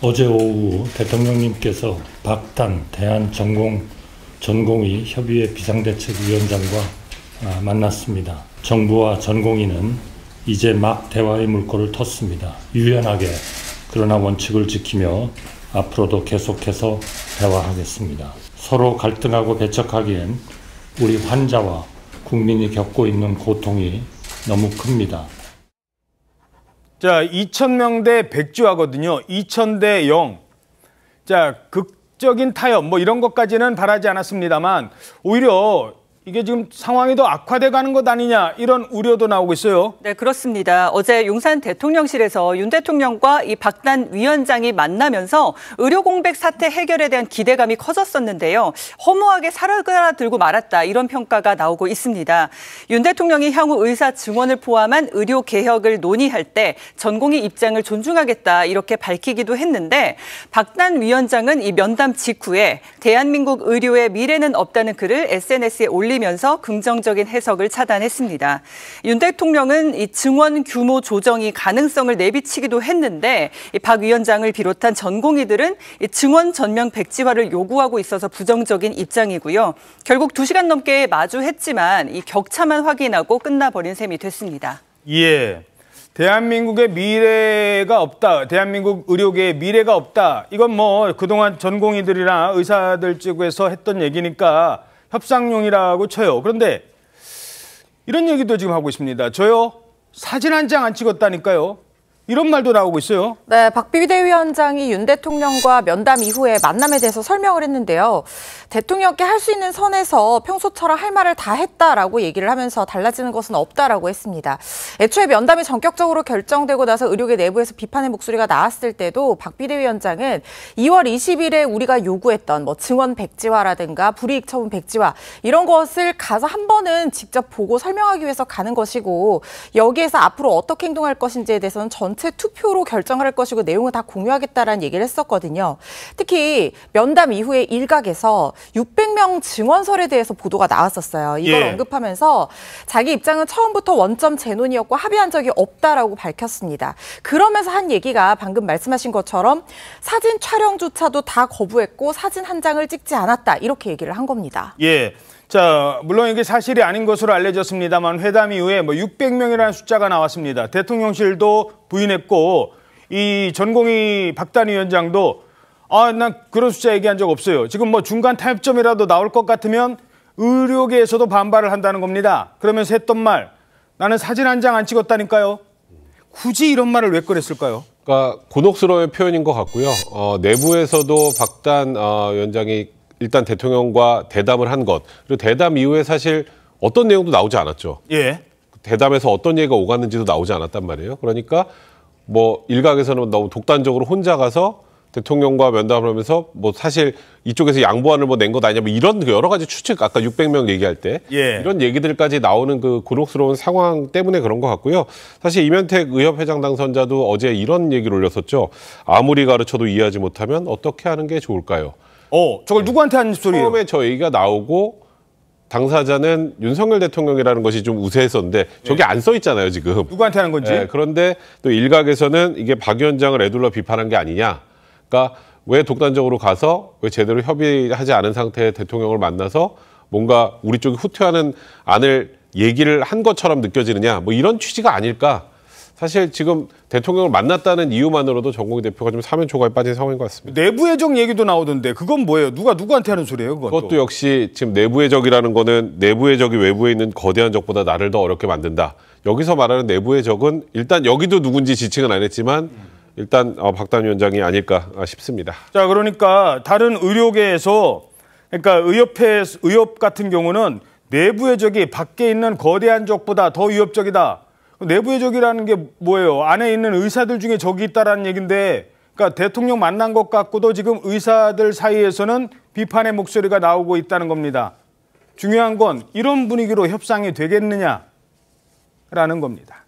어제 오후 대통령님께서 박단 대한전공의 협의회 비상대책위원장과 만났습니다. 정부와 전공의는 이제 막 대화의 물꼬를 텄습니다. 유연하게 그러나 원칙을 지키며 앞으로도 계속해서 대화하겠습니다. 서로 갈등하고 배척하기엔 우리 환자와 국민이 겪고 있는 고통이 너무 큽니다. 자, 2,000명 대 백지화거든요. 2,000대 0. 자, 극적인 타협 뭐 이런 것까지는 바라지 않았습니다만 오히려 이게 지금 상황이 더 악화돼 가는 것 아니냐 이런 우려도 나오고 있어요. 네, 그렇습니다. 어제 용산 대통령실에서 윤 대통령과 이 박단 위원장이 만나면서 의료 공백 사태 해결에 대한 기대감이 커졌었는데요. 허무하게 사라들고 말았다 이런 평가가 나오고 있습니다. 윤 대통령이 향후 의사 증원을 포함한 의료 개혁을 논의할 때 전공의 입장을 존중하겠다 이렇게 밝히기도 했는데 박단 위원장은 이 면담 직후에 대한민국 의료의 미래는 없다는 글을 SNS에 올리면서 긍정적인 해석을 차단했습니다. 윤 대통령은 이 증원 규모 조정이 가능성을 내비치기도 했는데 박 위원장을 비롯한 전공의들은 이 증원 전면 백지화를 요구하고 있어서 부정적인 입장이고요. 결국 2시간 넘게 마주했지만 이 격차만 확인하고 끝나버린 셈이 됐습니다. 예, 대한민국의 미래가 없다. 대한민국 의료계의 미래가 없다. 이건 뭐 그동안 전공의들이나 의사들 쪽에서 했던 얘기니까 협상용이라고 쳐요. 그런데 이런 얘기도 지금 하고 있습니다. 저요, 사진 한 장 안 찍었다니까요. 이런 말도 나오고 있어요. 네, 박 비대위원장이 윤 대통령과 면담 이후에 만남에 대해서 설명을 했는데요. 대통령께 할 수 있는 선에서 평소처럼 할 말을 다 했다라고 얘기를 하면서 달라지는 것은 없다라고 했습니다. 애초에 면담이 전격적으로 결정되고 나서 의료계 내부에서 비판의 목소리가 나왔을 때도 박 비대위원장은 2월 20일에 우리가 요구했던 뭐 증원 백지화라든가 불이익 처분 백지화 이런 것을 가서 한 번은 직접 보고 설명하기 위해서 가는 것이고 여기에서 앞으로 어떻게 행동할 것인지에 대해서는 전체 투표로 결정할 것이고 내용을 다 공유하겠다라는 얘기를 했었거든요. 특히 면담 이후에 일각에서 600명 증원설에 대해서 보도가 나왔었어요. 이걸 언급하면서 자기 입장은 처음부터 원점 재논이었고 합의한 적이 없다라고 밝혔습니다. 그러면서 한 얘기가 방금 말씀하신 것처럼 사진 촬영조차도 다 거부했고 사진 한 장을 찍지 않았다. 이렇게 얘기를 한 겁니다. 예. 자, 물론 이게 사실이 아닌 것으로 알려졌습니다만 회담 이후에 뭐 600명이라는 숫자가 나왔습니다. 대통령실도 부인했고 이 전공의 박단 위원장도 난 그런 숫자 얘기한 적 없어요. 지금 뭐 중간 타협점이라도 나올 것 같으면 의료계에서도 반발을 한다는 겁니다. 그러면서 했던 말, 나는 사진 한 장 안 찍었다니까요. 굳이 이런 말을 왜 꺼냈을까요? 그러니까 곤혹스러운 표현인 것 같고요. 내부에서도 박단 위원장이 일단 대통령과 대담을 한 것, 그리고 대담 이후에 사실 어떤 내용도 나오지 않았죠. 예. 대담에서 어떤 얘기가 오갔는지도 나오지 않았단 말이에요. 그러니까 뭐 일각에서는 너무 독단적으로 혼자 가서 대통령과 면담을 하면서 뭐 사실 이쪽에서 양보안을 뭐 낸 것 아니냐 뭐 이런 여러 가지 추측, 아까 600명 얘기할 때 이런 얘기들까지 나오는 그 곤혹스러운 상황 때문에 그런 것 같고요. 사실 이면택 의협회장 당선자도 어제 이런 얘기를 올렸었죠. 아무리 가르쳐도 이해하지 못하면 어떻게 하는 게 좋을까요? 저걸 누구한테 한 소리예요? 처음에 저 얘기가 나오고 당사자는 윤석열 대통령이라는 것이 좀 우세했었는데 저게 안 써 있잖아요, 지금. 누구한테 하는 건지. 그런데 또 일각에서는 이게 박 위원장을 애둘러 비판한 게 아니냐. 그러니까 왜 독단적으로 가서 왜 제대로 협의하지 않은 상태의 대통령을 만나서 뭔가 우리 쪽이 후퇴하는 안을 얘기를 한 것처럼 느껴지느냐. 뭐 이런 취지가 아닐까. 사실 지금 대통령을 만났다는 이유만으로도 전공의 대표가 좀 사면초가에 빠진 상황인 것 같습니다. 내부의 적 얘기도 나오던데 그건 뭐예요? 누가 누구한테 하는 소리예요? 그것도 역시 지금 내부의 적이라는 거는 내부의 적이 외부에 있는 거대한 적보다 나를 더 어렵게 만든다. 여기서 말하는 내부의 적은 일단 여기도 누군지 지칭은 안 했지만 일단 박단 위원장이 아닐까 싶습니다. 자, 그러니까 다른 의료계에서 그러니까 의협 같은 경우는 내부의 적이 밖에 있는 거대한 적보다 더 위협적이다. 내부의 적이라는 게 뭐예요? 안에 있는 의사들 중에 적이 있다라는 얘기인데, 그러니까 대통령 만난 것 같고도 지금 의사들 사이에서는 비판의 목소리가 나오고 있다는 겁니다. 중요한 건 이런 분위기로 협상이 되겠느냐라는 겁니다.